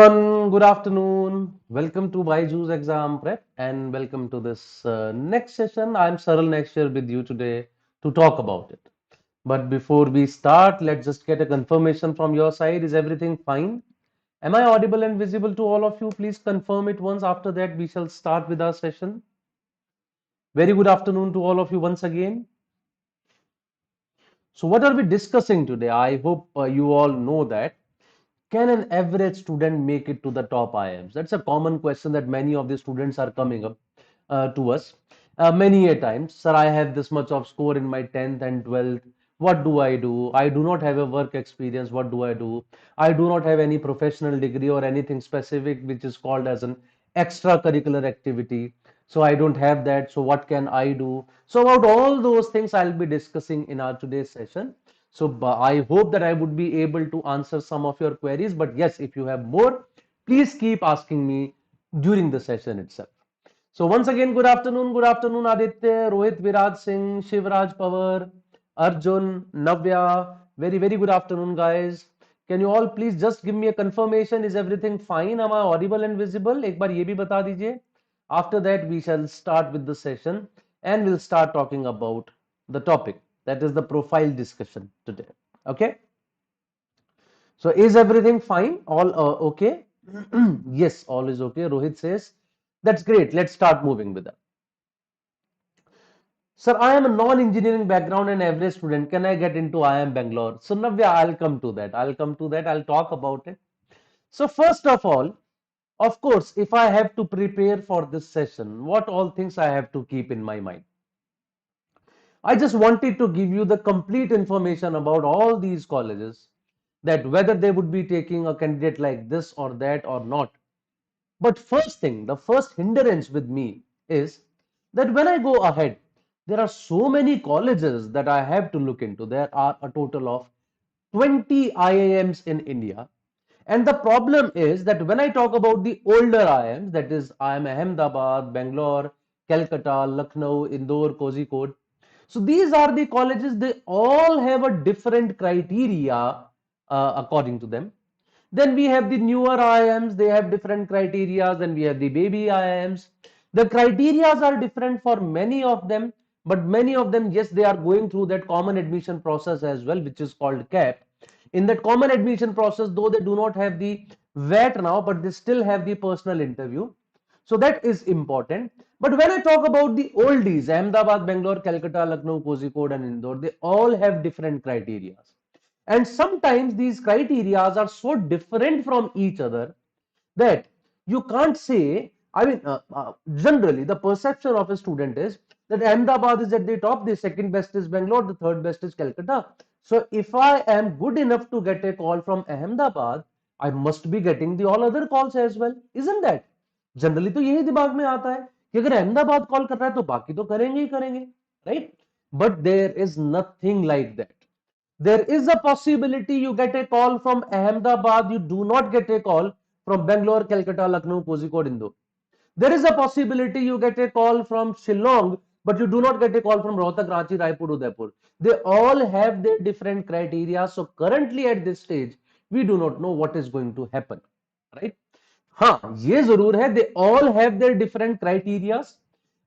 Everyone, good afternoon. Welcome to BYJU'S exam prep and welcome to this next session. I'm Saral next year with you today to talk about it. But before we start, let's just get a confirmation from your side. Is everything fine? Am I audible and visible to all of you? Please confirm it once. After that, we shall start with our session. Very good afternoon to all of you once again. So, what are we discussing today? I hope you all know that. Can an average student make it to the top IIMs? That's a common question that many of the students are coming up to us many a times. Sir, I have this much of score in my 10th and 12th. What do I do? I do not have a work experience. What do I do? I do not have any professional degree or anything specific which is called as an extracurricular activity. So I don't have that. So what can I do? So about all those things I'll be discussing in our today's session. So I hope that I would be able to answer some of your queries. But yes, if you have more, please keep asking me during the session itself. So once again, good afternoon, Aditya, Rohit Viraj Singh, Shivraj Pawar, Arjun, Navya. Very, very good afternoon, guys. Can you all please just give me a confirmation? Is everything fine? Am I audible and visible? एक बार ये भी बता दीजिए. After that, we shall start with the session and we'll start talking about the topic. That is the profile discussion today. Okay. So is everything fine? All okay? Yes, all is okay. Rohit says, that's great. Let's start moving with that. Sir, I am a non-engineering background and average student. Can I get into IIM Bangalore? So Navya, I'll come to that. I'll talk about it. So first of all, of course, if I have to prepare for this session, what all things I have to keep in my mind? I just wanted to give you the complete information about all these colleges, that whether they would be taking a candidate like this or that or not. But first thing, the first hindrance with me is that when I go ahead, there are so many colleges that I have to look into. There are a total of 20 IIMs in India. And the problem is that when I talk about the older IIMs, that is IIM Ahmedabad, Bangalore, Calcutta, Lucknow, Indore, Kozhikode. So these are the colleges, they all have a different criteria according to them. Then we have the newer IIMs, they have different criteria. Then we have the baby IIMs. The criteria are different for many of them, but many of them, yes, they are going through that common admission process as well, which is called CAP. In that common admission process, though they do not have the VAT now, but they still have the personal interview. So that is important. But when I talk about the oldies, Ahmedabad, Bangalore, Calcutta, Lucknow, Kozhikode, and Indore, they all have different criteria. And sometimes these criteria are so different from each other that you can't say. Generally, the perception of a student is that Ahmedabad is at the top, the second best is Bangalore, the third best is Calcutta. So if I am good enough to get a call from Ahmedabad, I must be getting the all other calls as well. Isn't that? Generally तो यही दिमाग में आता है कि अगर Ahmedabad call कर रहा है तो बाकी तो करेंगे ही करेंगे, right? But there is nothing like that. There is a possibility you get a call from Ahmedabad, you do not get a call from Bangalore, Calcutta, Lucknow, Kozhikode, Indore. There is a possibility you get a call from Shillong, but you do not get a call from Rohtak, Ranchi, Raipur, Udaipur. They all have their different criteria. So currently at this stage, we do not know what is going to happen, right? हाँ, ये जरूर है, they all have their different criterias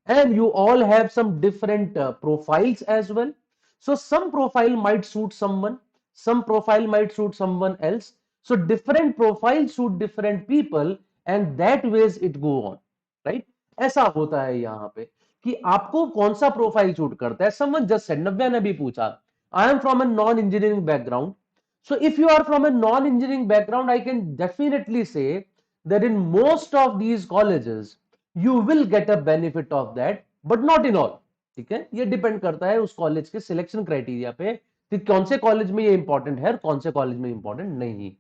and you all have some different profiles as well. So some profile might suit someone, some profile might suit someone else. So different profiles suit different people and that ways it go on, right? ऐसा होता है यहाँ पे कि आपको कौन सा profile suit करता है. Someone just said, नव्या ने भी पूछा, I am from a non-engineering background. So if you are from a non-engineering background, I can definitely say that in most of these colleges you will get a benefit of that, but not in all. ठीक है, ये depend करता है उस college के selection criteria पे कि कौन से कॉलेज में ये इंपॉर्टेंट है और कौन से कॉलेज में इंपॉर्टेंट नहीं.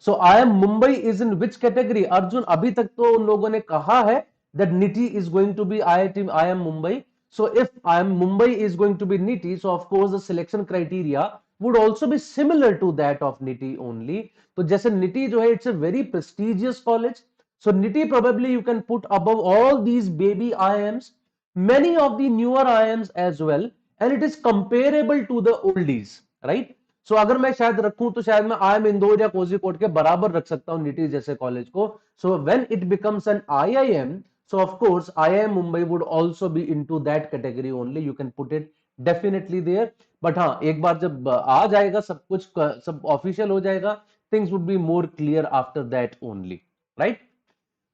So I M Mumbai is in which category? Arjun, अभी तक तो उन लोगों ने कहा है that NITIE is going to be I M Mumbai. So if I am Mumbai is going to be NITI, so of course the selection criteria would also be similar to that of NITI only. तो जैसे NITI जो है, it's a very prestigious college. So NITI probably you can put above all these baby IIMs, many of the newer IIMs as well, and it is comparable to the oldies, right? सो अगर मैं शायद रखूं तो शायद मैं IIM Indore या कोझिकोड के बराबर रख सकता हूं निटी जैसे कॉलेज को. So when it becomes N IIM, so of course IIM Mumbai would also be into that category only. You can put it definitely there. But हाँ, एक बार जब आ जाएगा सब कुछ, सब ऑफिशियल हो जाएगा, things would be more clear after that only, right?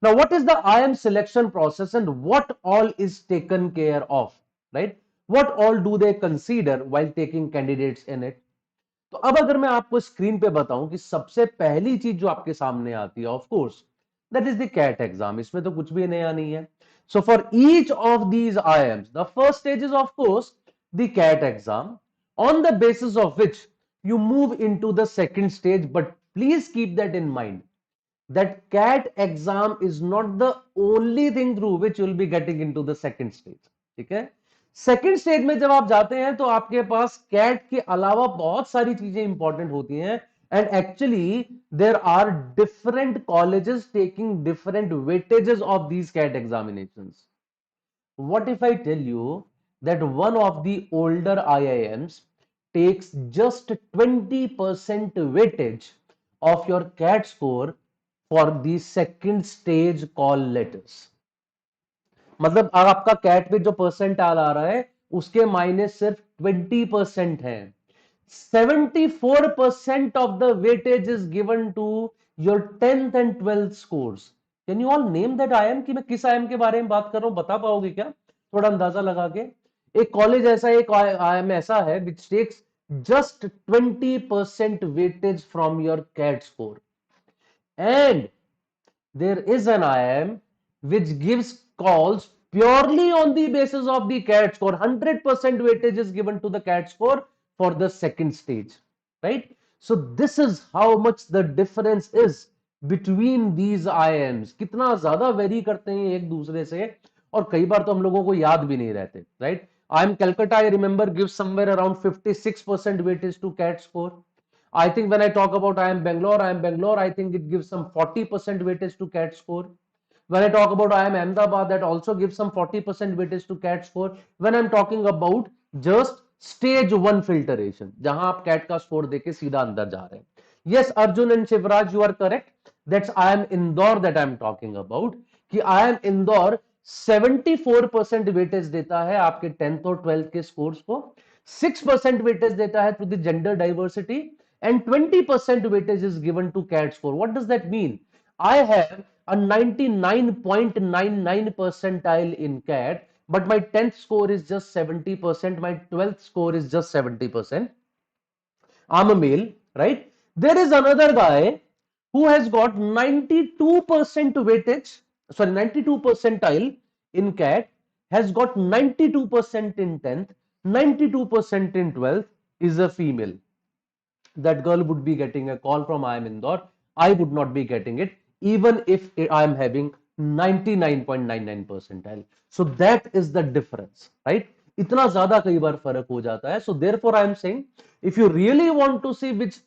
Now, what is the IIM selection process and what all is taken care of, right? What all do they consider while taking candidates in it? तो अब अगर मैं आपको screen पे बताऊं कि सबसे पहली चीज जो आपके सामने आती है, of course that is the CAT exam. इसमें तो कुछ भी नया नहीं है. So for each of these IIMs, the first stage is of course the CAT exam, on the basis of which you move into the second stage. But please keep that in mind that CAT exam is not the only thing through which you will be getting into the second stage. ठीक है. Second stage में जब आप जाते हैं तो आपके पास cat के अलावा बहुत सारी चीजें इंपॉर्टेंट होती हैं. And actually there are different colleges taking different weightages of these CAT examinations. What if I tell you that one of the older IIMs takes just 20% weightage of your CAT score for the second stage call letters? मतलब आपका cat पे जो percentile आ रहा है उसके minus सिर्फ 20% है. 74% of the weightage is given to your 10th and 12th scores. Can you all name that IIM? कि मैं किस IIM के बारे में बात कर रहा हूं, बता पाओगे क्या थोड़ा अंदाजा लगा के? एक कॉलेज ऐसा, एक IIM ऐसा है which takes just 20% weightage from your CAT score. And there is an IIM which gives calls purely on the basis of the CAT score. 100% weightage is given to the CAT score for the second stage, right? So this is how much the difference is between these IIMs. कितना ज्यादा very करते हैं एक दूसरे से, और कई बार तो हम लोगों को याद भी नहीं रहते, right? IIM Calcutta, I remember, gives somewhere around 56% weightage to CAT score. I think when I talk about IIM Bangalore, I think it gives some 40% weightage to CAT score. When I talk about IIM Ahmedabad, that also gives some 40% weightage to CAT score. When I'm talking about just stage 1 filtration, जहां आप CAT का score देके सीधा अंदर जा रहे हैं. Yes, Arjun and Shivraj, you are correct. That's IIM Indore that I'm talking about. कि IIM Indore 74% weightage देता है आपके 10th और 12th के स्कोर्स को, 6% weightage देता है to the gender diversity, and 20% weightage is given to CAT score. What does that mean? I have a 99.99 percentile in CAT, but my 10th score is just 70%, my 12th score is just 70%. I'm a male, right? There is another guy who has got 92% weightage, sorry, 92 percentile in CAT, has got 92% in 10th, 92% in 12th, is a female. That girl would be getting a call from IIM Indore. I would not be getting it, even if I am having 99.99 percentile. So that is the difference, right? इतना ज्यादा कई बार फर्क हो जाता है. So therefore I am saying, if you really want to see which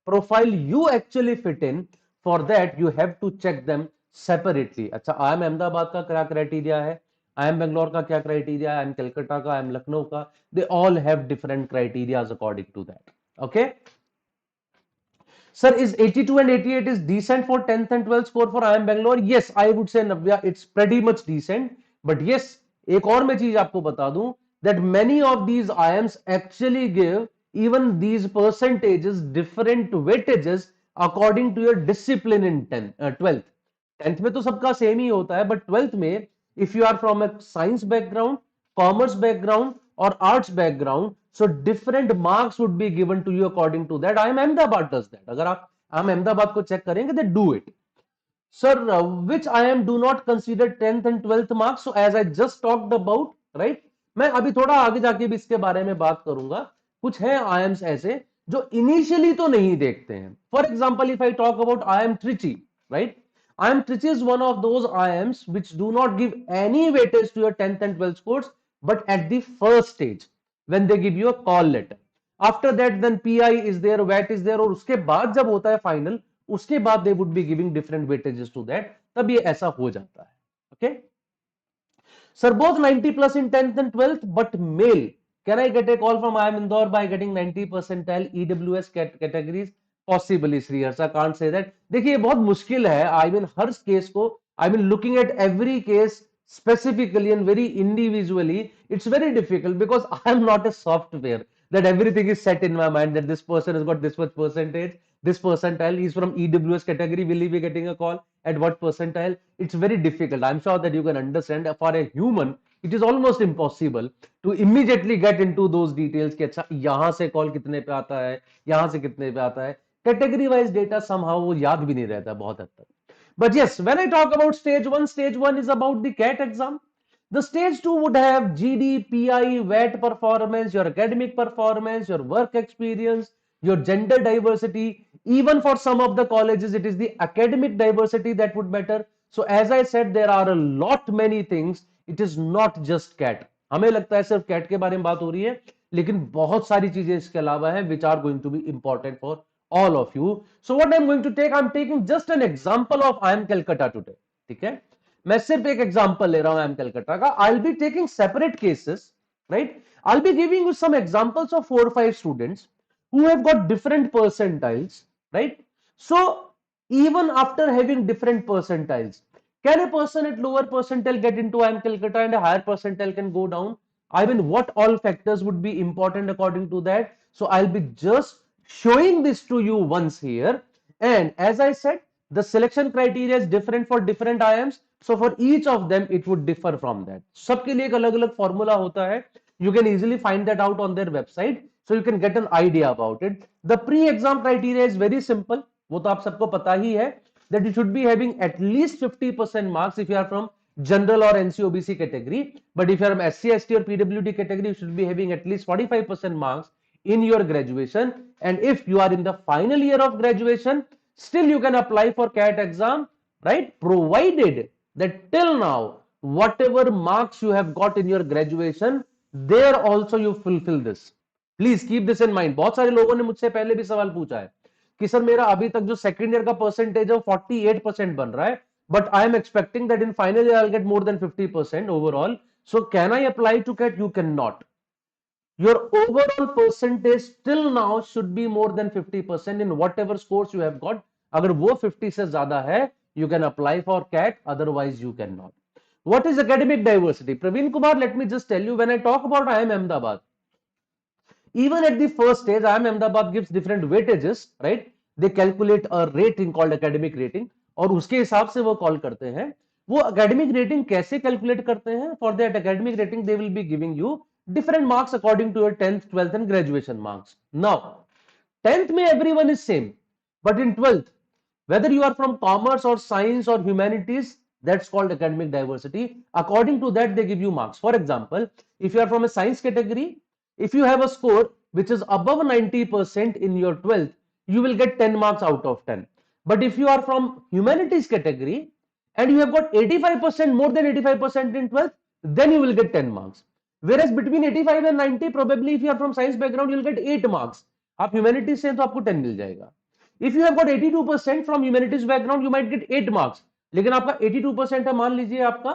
profile you actually fit in, for that you have to check them separately. अच्छा, IIM Ahmedabad का क्या क्राइटेरिया है, IIM बेंगलोर का क्या क्राइटेरिया है, IIM कलकत्ता का, IIM लखनऊ का, they all have different criteria according to that. Okay, sir, is 82 and 88 is decent for 10th and 12th score for IIM Bangalore? Yes, I would say Navya, it's pretty much decent. But yes, एक और मैं चीज आपको बता दूं that many of these IIMs actually give even these percentages different weightages according to your discipline in 12th. 10th में तो सबका सेम ही होता है, but 12th में if you are from a science background, commerce background or arts background, so different marks would be given to you according to that. IIM Ahmedabad does that. अगर आप IIM Ahmedabad को check करेंगे, they do it. Sir, which IIM do not consider 10th and 12th marks? So as I just talked about, right? मैं अभी थोड़ा आगे जाके भी इसके बारे में बात करूंगा. कुछ है IIMs ऐसे जो इनिशियली तो नहीं देखते हैं. For example, if I talk about IIM Trichy, right? IIM Trichy is one of those IIMs which do not give any weightage to your 10th and 12th scores, but at the first stage, when they give you a call letter. After that, then PI is there, VAT is there, और उसके बाद जब होता है final, उसके बाद they would be giving different weightages to that. तब ये ऐसा हो जाता है. Okay, sir, both 90 plus in 10th and 12th, but male Can I get a call from IIM Indore by getting 90 percentile EWS categories? Possibly, Shreyas. I can't say that. देखिए बहुत मुश्किल है. I mean हर केस को, I mean looking at every case specifically and very individually, it's very difficult because I am not a software that everything is set in my mind that this person has got this much percentage, this percentile is from EWS category, will he be getting a call at what percentile? It's very difficult. I'm sure that you can understand for a human it is almost impossible to immediately get into those details कि अच्छा यहाँ से call कितने पे आता है, यहाँ से कितने पे आता है. कैटेगरी वाइज डेटा somehow वो याद भी नहीं रहता बहुत हद तक. But yes, when I talk about stage one is about the CAT exam. The stage 2 would have GD, PI, WET performance, your academic performance, your work experience, your gender diversity. Even for some of the colleges, it is the academic diversity that would matter. So as I said, there are a lot many things. It is not just CAT. हमें लगता है सिर्फ CAT के बारे में बात हो रही है, लेकिन बहुत सारी चीजें इसके अलावा हैं which are going to be important for all of you. So what I'm going to take, I'm taking just an example of IIM Calcutta today. ठीक है, मैं सिर्फ एक एग्जांपल ले रहा हूं IIM Calcutta का. I'll be taking separate cases, right? I'll be giving you some examples of 4 or 5 students who have got different percentiles, right? So even after having different percentiles, can a person at lower percentile get into IIM Calcutta and a higher percentile can go down? I mean, what all factors would be important according to that? So I'll be just showing this to you once here. And as I said, the selection criteria is different for different IIMs. So for each of them, it would differ from that. सबके लिए एक अलग-अलग formula होता है. You can easily find that out on their website. So you can get an idea about it. The pre-exam criteria is very simple. वो तो आप सबको पता ही है that you should be having at least 50% marks if you are from general or NC/OBC category. But if you are from SC, ST or PWD category, you should be having at least 45% marks in your graduation. And if you are in the final year of graduation, still you can apply for CAT exam, right? Provided that till now, whatever marks you have got in your graduation, there also you fulfill this. Please keep this in mind. बहुत सारे लोगों ने मुझसे पहले भी सवाल पूछा है कि सर मेरा अभी तक जो सेकंड ईयर का परसेंटेज है वो 48% बन रहा है, but I am expecting that in final year I'll get more than 50% overall. So can I apply to CAT? You cannot. Your overall percentage till now should be more than 50% in whatever scores you have got. अगर वो 50 से ज्यादा है, you can apply for CAT, otherwise you cannot. What is academic diversity? Praveen Kumar, let me just tell you, when I talk about IIM Ahmedabad, even at the first stage, IIM Ahmedabad gives different weightages, right? They calculate a rating called academic rating, और उसके हिसाब से वो call करते हैं. वो academic rating कैसे calculate करते हैं? For that academic rating, they will be giving you different marks according to your 10th, 12th and graduation marks. Now, 10th में everyone is same, but in 12th, whether you are from commerce or science or humanities, that's called academic diversity. According to that, they give you marks. For example, if you are from a science category, if you have a score which is above 90% in your 12th, you will get 10 marks out of 10. But if you are from humanities category and you have got 85%, more than 85% in 12th, then you will get 10 marks. Whereas between 85 and 90, probably if you are from science background, you will get 8 marks. आप humanities से हैं तो आपको 10 मिल जाएगा. If you have got 82% from humanities background, you might get 8 marks. लेकिन आपका 82% है, मान लीजिए आपका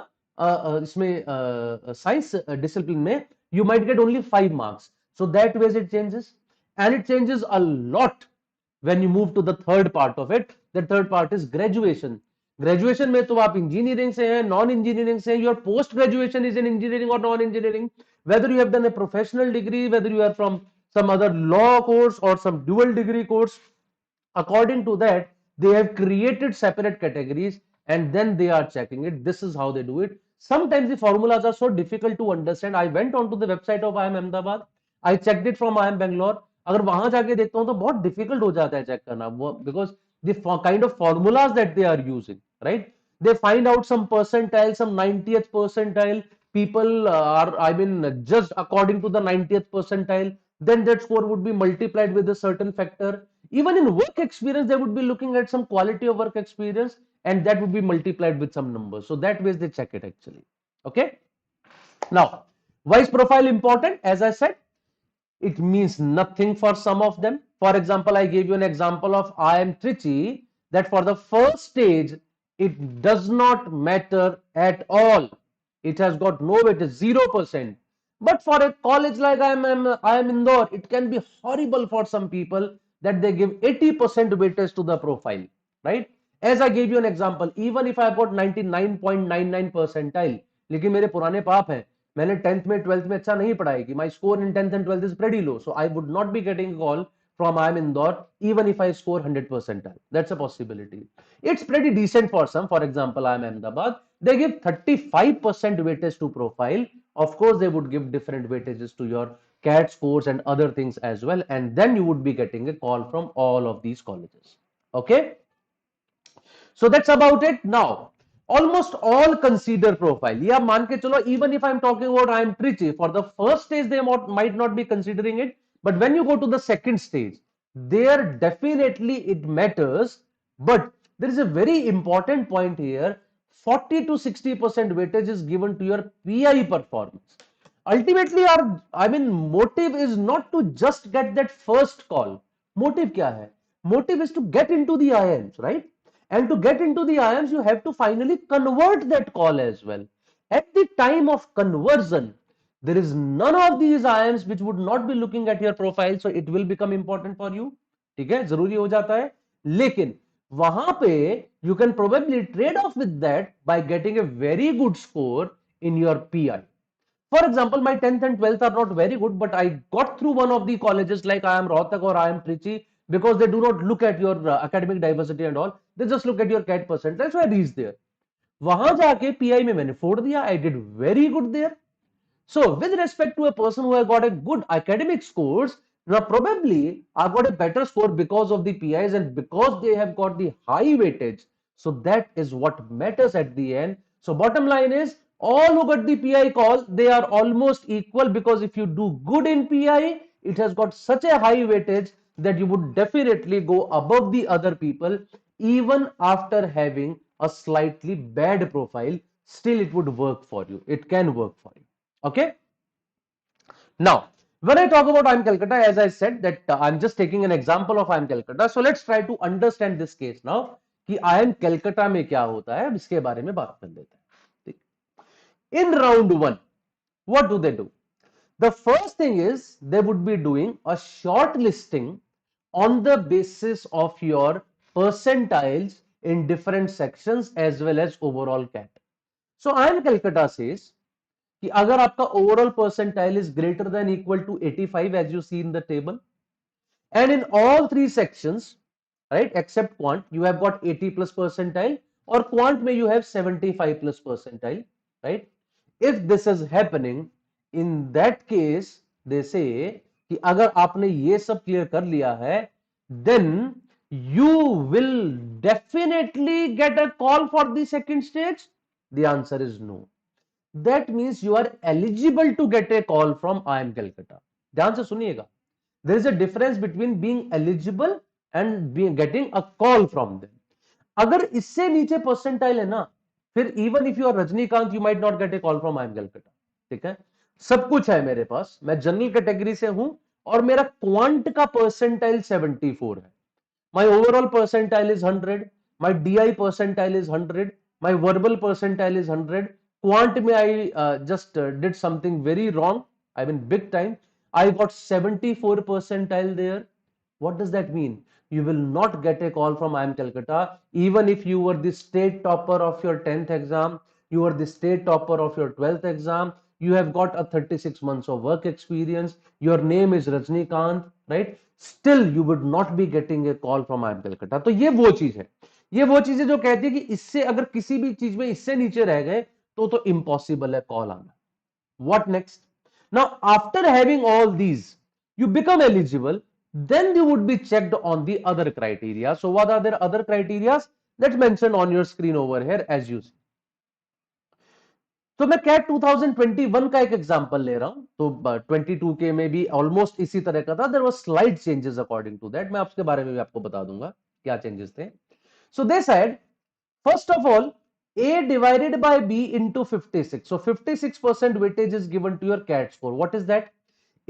इसमें साइंस डिसिप्लिन में, you might get only 5 marks. So that way it changes, and it changes a lot when you move to the third part of it. The third part is graduation. Graduation में तो आप engineering से हैं, non engineering से हैं, your post graduation is in engineering or non engineering, whether you have done a professional degree, whether you are from some other law course or some dual degree course, according to that they have created separate categories and then they are checking it. This is how they do it. Sometimes the formulas are so difficult to understand. I went on to the website of IIM Ahmedabad, I checked it from IIM Bangalore. अगर वहां जाके देखता हूं तो बहुत difficult हो जाता है चेक करना, because the kind of formulas that they are using, right? They find out some percentile, some 90th percentile. People are, I mean, just according to the 90th percentile, then that score would be multiplied with a certain factor. Even in work experience, they would be looking at some quality of work experience and that would be multiplied with some numbers. So that way they check it actually. Okay. Now, why is profile important? As I said, it means nothing for some of them. For example, I gave you an example of IIM Trichy, that for the first stage, it does not matter at all. It has got no weight, 0%. But for a college like IIM Indore, it can be horrible for some people that they give 80% weightage to the profile, right? As I gave you an example, even if I got 99.99 percentile, लेकिन मेरे पुराने पाप हैं, मैंने 10th में 12th में अच्छा नहीं पढ़ाई की, my score in 10th and 12th is pretty low, so I would not be getting a call from IIM Indore even if I score 100 percentile. That's a possibility. It's pretty decent for some. For example, IIM Ahmedabad, they give 35% weightage to profile. Of course, they would give different weightages to your CAT scores and other things as well, and then you would be getting a call from all of these colleges. Okay, so that's about it. Now almost all consider profile. Yeah, मान के चलो, even if I'm talking about I am Trichy, for the first stage they might not be considering it, but when you go to the second stage, there definitely it matters. But there is a very important point here: 40 to 60% weightage is given to your PI performance. Ultimately, our motive is not to just get that first call. Motive क्या है? Motive is to get into the IIMs, right? And to get into the IIMs, you have to finally convert that call as well. At the time of conversion, there is none of these IIMs which would not be looking at your profile, so it will become important for you. ठीक है, जरूरी हो जाता है. लेकिन वहां पे you can probably trade off with that by getting a very good score in your PI. For example, my 10th and 12th are not very good, but I got through one of the colleges like I am Rohtak or I am Trichy, because they do not look at your academic diversity and all. They just look at your CAT percentile. So I reached there. वहां जाके PI में मैंने फोड़ दिया. I did very good there. So with respect to a person who has got a good academic scores, now probably I've got a better score because of the PIs and because they have got the high weightage. So that is what matters at the end. So bottom line is, all who got the PI call, they are almost equal, because if you do good in PI, it has got such a high weightage that you would definitely go above the other people, even after having a slightly bad profile. Still it would work for you. It can work for you. Okay. Now, when I talk about IIM Calcutta, as I said that I'm just taking an example of IIM Calcutta. So let's try to understand this case now. कि IIM Calcutta में क्या होता है, अब इसके बारे में बात कर लेते हैं. In round one, what do they do? The first thing is they would be doing a short listing on the basis of your percentiles in different sections as well as overall CAT. So IIM Calcutta says कि अगर आपका overall percentile is greater than equal to 85 as you see in the table, and in all three sections, right, except quant, you have got 80 plus percentile, or quant may you have 75 plus percentile, right? If this is happening, in that case they say कि अगर आपने ये सब clear कर लिया है, then you will definitely get a call for the second stage. The answer is no. That means you are eligible to get a call from IIM Calcutta. ध्यान से सुनिएगा. There is a difference between being eligible and getting a call from them. अगर इससे नीचे percentile है ना, फिर even if you are Rajinikanth, you might not get a call from IIM Calcutta. ठीक है, सब कुछ है मेरे पास, मैं जनरल कैटेगरी से हूं और मेरा क्वांट का परसेंटाइल 74 है. My overall percentile is 100. My DI percentile is 100. My verbal percentile is 100. Quant में I just did something very wrong. I mean big time. I got 74 percentile there. What does that mean? You will not get a call from IIM Calcutta, even if you were the state topper of your 10th exam, you were the state topper of your 12th exam, you have got a 36 months of work experience, your name is Rajnikant, right? Still you would not be getting a call from IIM Calcutta. तो ये वो चीज है, ये वो चीज है जो कहती है कि इससे अगर किसी भी चीज में इससे नीचे रह गए तो इम्पॉसिबल है कॉल आना. What next? Now after having all these, you become eligible, then you would be checked on the other criteria. So what are the other criteria? Let's mention on your screen over here as you see. तो मैं cat 2021 का एक example ले रहा हूं. तो 22 के में भी ऑलमोस्ट इसी तरह का था. There was slide changes according to that. मैं आपके बारे में भी आपको बता दूंगा क्या चेंजेस थे. So they said, first of all, A divided by B into 56. So 56% weightage is given to your CAT score. What is that?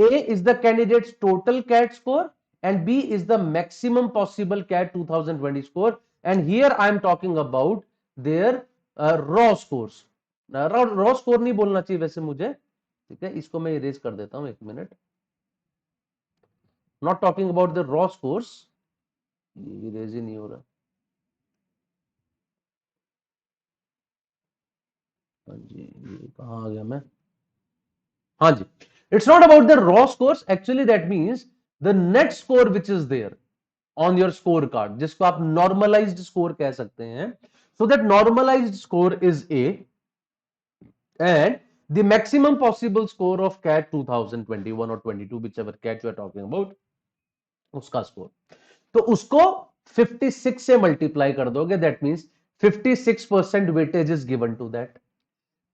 A is the candidate's total CAT score and B is the maximum possible CAT 2020 score. And here I am talking about their raw scores. Raw score नहीं बोलना चाहिए वैसे मुझे. ठीक है, इसको मैं erase कर देता हूं, 1 minute. Not talking about the raw scores, ये इरेज ही नहीं हो रहा। हाँ जी, ये कहाँ आ गया मैं? हाँ जी, it's not about the raw scores, actually that means the net score which is there on your score card, जिसको आप नॉर्मलाइज्ड स्कोर कह सकते हैं। So that normalised score is a, and the maximum possible score of CAT 2021 or 22, whichever CAT you are talking about, उसका score, तो उसको 56 से multiply कर दोगे, that means 56% weightage is given to that,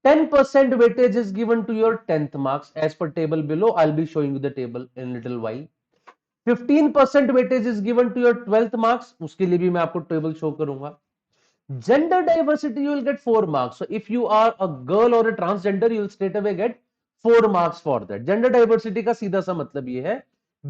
10% weightage is given to your 10th marks as per table below. I'll be showing you the table in a little while. 15% weightage is given to your 12th marks, उसके लिए भी मैं आपको table show करूंगा. Gender diversity, you will get 4 marks. So if you are a girl or a transgender, you will straight away get 4 marks for that. Gender diversity का सीधा सा मतलब ये है,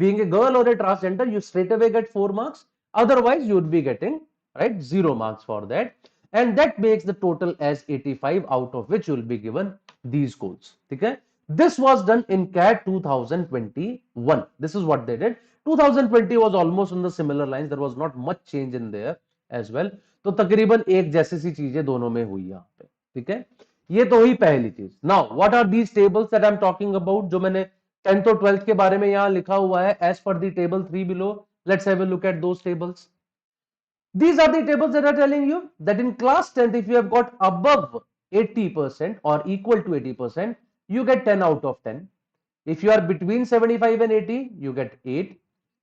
being a girl or a transgender, you straight away get 4 marks. Otherwise, you would be getting, right, 0 marks for that. And that makes the total as 85, out of which you will be given these scores. Okay? This was done in CAT 2021. This is what they did. 2020 was almost on the similar lines. There was not much change in there as well. तो तकरीबन एक जैसी सी चीजें दोनों में हुई यहाँ पे. ठीक है, ये तो हुई पहली चीज. Now what are these tables that I am talking about, जो मैंने 10th और 12th के बारे में यहाँ लिखा हुआ है एज पर the table 3 below. Let's have a look at those tables. These are the tables that are telling you that in class 10th, if you have got above 80% or equal to 80%, you get 10 out of 10. If you are between 75 and 80, you get 8.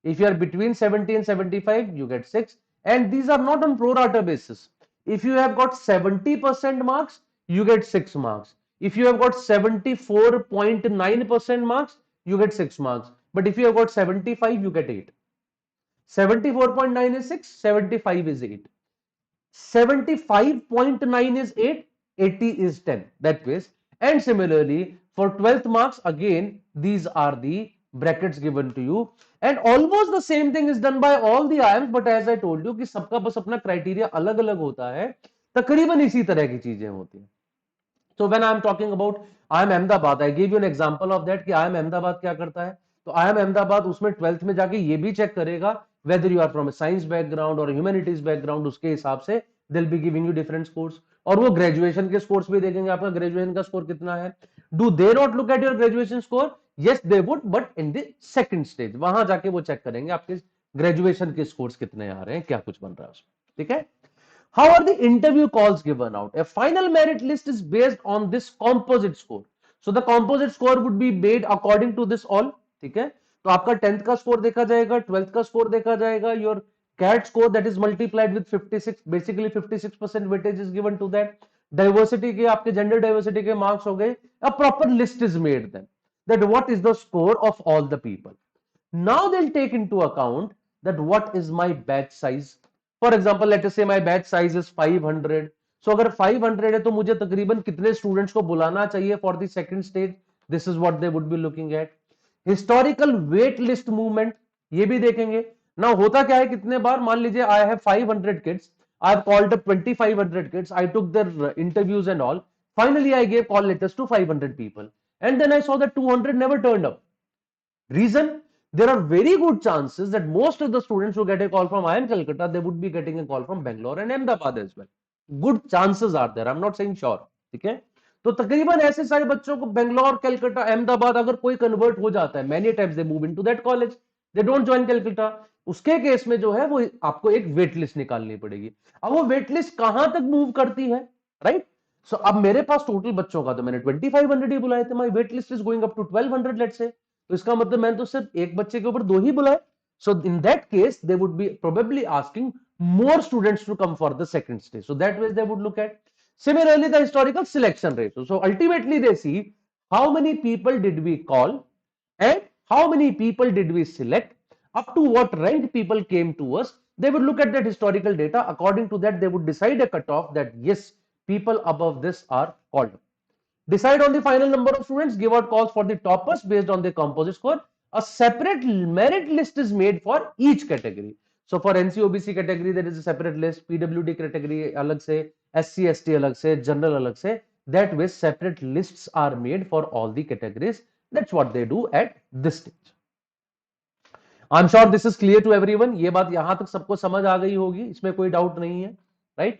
If you are between 70 and 75, you get 6. And these are not on pro rata basis. If you have got 70% marks, you get 6 marks. If you have got 74.9% marks, you get 6 marks. But if you have got 75, you get 8. 74.9 is 6, 75 is 8. 75.9 is 8, 80 is 10. That ways. And similarly, for 12th marks, again, these are the brackets given to you. And almost the same thing is done by all the IIMs, but as I told you, कि सबका बस अपना criteria अलग अलग होता है, तकरीबन इसी तरह की चीजें होती हैं. So when I am talking about IIM Ahmedabad, I gave you an example of that कि IIM Ahmedabad क्या करता है. तो IIM Ahmedabad उसमें 12th में जाके ये भी चेक करेगा whether you are from a science background or a humanities background, उसके हिसाब से they'll be giving you different scores. और वो ग्रेजुएशन के स्कोर्स भी देखेंगे, आपका ग्रेजुएशन का स्कोर कितना है. Do they not look at your graduation score? Yes they would, but in the second stage वहां जाके वो चेक करेंगे आपके ग्रेजुएशन के स्कोर्स कितने आ रहे हैं, क्या कुछ बन रहा है उसमें. ठीक है. How are the interview calls given out? A final merit list is based on this composite score. So the composite score would be made according to this all. ठीक है, तो आपका 10th का स्कोर देखा जाएगा, 12th का score देखा जाएगा, your CAT score that is multiplied with 56, basically 56% weightage is given to that. Diversity के आपके gender diversity के marks हो गए. A proper list is made then that what is the score of all the people. Now they'll take into account that what is my batch size. For example let us से my batch size is 500. सो अगर 500 है तो मुझे तकरीबन कितने students को बुलाना चाहिए for the second stage. This is what they would be looking at. Historical wait list movement, ये भी देखेंगे ना. होता क्या है, कितने बार मान लीजिए I have 500 kids, I have called up 2500 kids, I took their interviews and all. Finally I gave call letters to 500 people, and then I saw that 200 never turned up. Reason? There are very good chances that most of the students who get a call from IIM Calcutta, they would be getting a call from Bangalore and Ahmedabad as well. Good chances are there. I'm not saying sure. ठीक है, तो तकरीबन ऐसे सारे बच्चों को बेंगलोर, कलकत्ता, अहमदाबाद अगर कोई कन्वर्ट हो जाता है, many times they move into that college, they don't join Calcutta. उसके केस में जो है वो आपको एक वेट लिस्ट निकालनी पड़ेगी. अब वो वेट लिस्ट कहां तक मूव करती है, राइट. सो अब मेरे पास टोटल बच्चों का तो मैंने 2500 ही बुलाए थे. My wait list is going up to 1200 let's say. तो इसका मतलब मैंने तो सिर्फ एक बच्चे के ऊपर 2 ही बुलाए. So in that case they would be probably asking more students to come for the second stage. So that way they would look at. Similarly, the historical selection ratio. So ultimately they see how many people did we call and how many people did we select, up to what rank people came to us. They would look at that historical data. According to that, they would decide a cutoff that yes, people above this are called. Decide on the final number of students, give out calls for the toppers based on the composite score. A separate merit list is made for each category. So for NC OBC category there is a separate list, PWD category अलग से, SC ST अलग से, general अलग से. That way separate lists are made for all the categories. That's what they do at this stage. I am sure this is clear to everyone. ये बात यहां तक सबको समझ आ गई होगी, इसमें कोई डाउट नहीं है, right?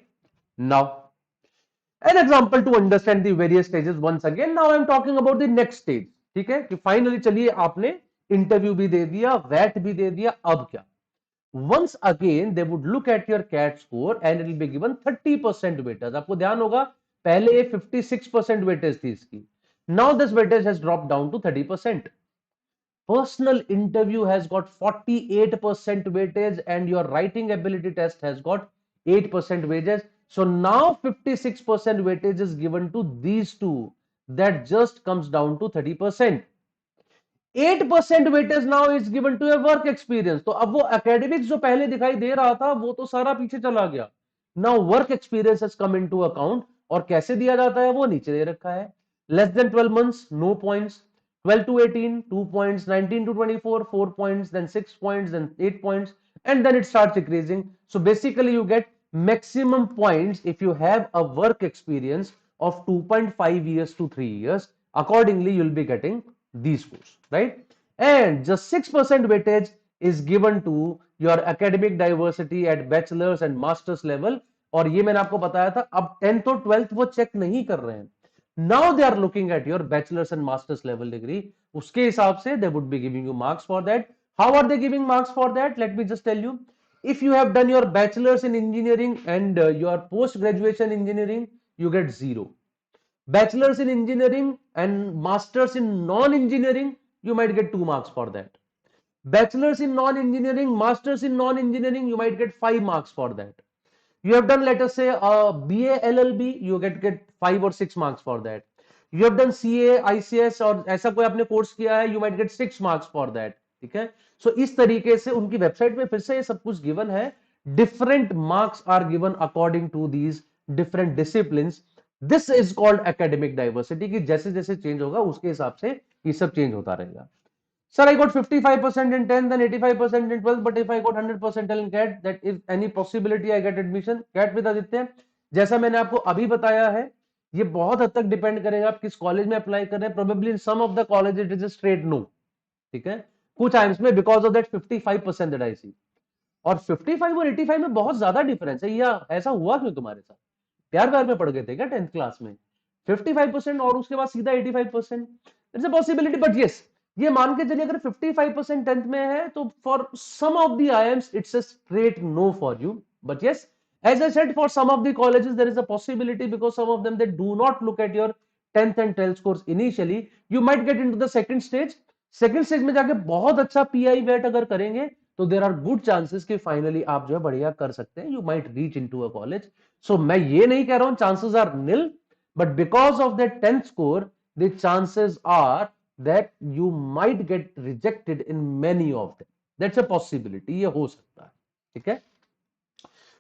Now an example to understand the various stages once again. Now I am talking about the next stage. ठीक है कि फाइनली चलिए आपने इंटरव्यू भी दे दिया, वैट भी दे दिया, अब क्या? once again they would look at your CAT score and it will be given 30% weightage. आपको ध्यान होगा पहले ये 56% weightage थी इसकी. Now this weightage has dropped down to 30%. Personal interview has got 48% weightage and your writing ability test has got 8% weightage. So now 56% weightage is given to these two. That just comes down to 30%. 8% weightage now is given to a work experience. तो अब वो academics जो पहले दिखाई दे रहा था वो तो सारा पीछे चला गया. Now work experience has come into account. और कैसे दिया जाता है वो नीचे दे रखा है. Less than 12 months no points, 12 to 18 2 points, 19 to 24 4 points, then 6 points, then 8 points, and then it starts decreasing. So basically you get maximum points if you have a work experience of 2.5 years to 3 years. Accordingly you'll be getting these scores, right? And just 6% weightage is given to your academic diversity at bachelor's and master's level. और ये मैंने आपको बताया था, अब 10th और 12th वो check नहीं कर रहे हैं. Now they are looking at your bachelor's and master's level degree. उसके हिसाब से they would be giving you marks for that. How are they giving marks for that? Let me just tell you. If you have done your bachelor's in engineering and your post graduation engineering, you get 0. Bachelor's in engineering and masters in non-engineering, you might get 2 marks for that. Bachelor's in non-engineering, masters in non-engineering, you might get 5 marks for that. You have done, let us say, BA LLB, you get 5 or 6 marks for that. You have done CA ICS और ऐसा कोई आपने course किया है, you might get 6 marks for that. ठीक है? So इस तरीके से उनकी वेबसाइट पे फिर से ये सब कुछ गिवन है. Different marks are given according to these different disciplines. This is called academic diversity कि जैसे जैसे चेंज होगा उसके हिसाब से ये सब चेंज होता रहेगा. Sir, I got 55% in 10th and 85% in 12th, but if I got 100% in CAT, that is any possibility I get admission? CAT with Aditya, जैसा मैंने आपको अभी बताया है, ये बहुत हद तक डिपेंड करेगा आप किस कॉलेज में अप्लाई कर रहे हैं. Probably in some of the college it is a straight no. ठीक है, कुछ आइम्स में because of that 55% that I see. और 55 और 85 में बहुत ज्यादा डिफरेंस है. या ऐसा हुआ क्यों तुम्हारे साथ? प्यार व्यार में पढ़ गए थे क्या 10th क्लास में? 55% और उसके बाद सीधा 85%. It's a possibility, but yes, ये मान के चलिए अगर 55% 10th में है तो for some of the IIMs it's a straight no for you. But yes, as I said, for some of the colleges there is a possibility because some of them they do not look at your 10th and 12th scores initially. You might get into the second stage. Second stage में जाके बहुत अच्छा PI wait अगर करेंगे तो there are good chances कि finally आप जो है बढ़िया कर सकते हैं. You might reach into a college. So मैं ये नहीं कह रहा हूं chances are nil, but because of that 10th score the chances are that you might get rejected in many of them. That's a possibility. ये हो सकता है. ठीक है.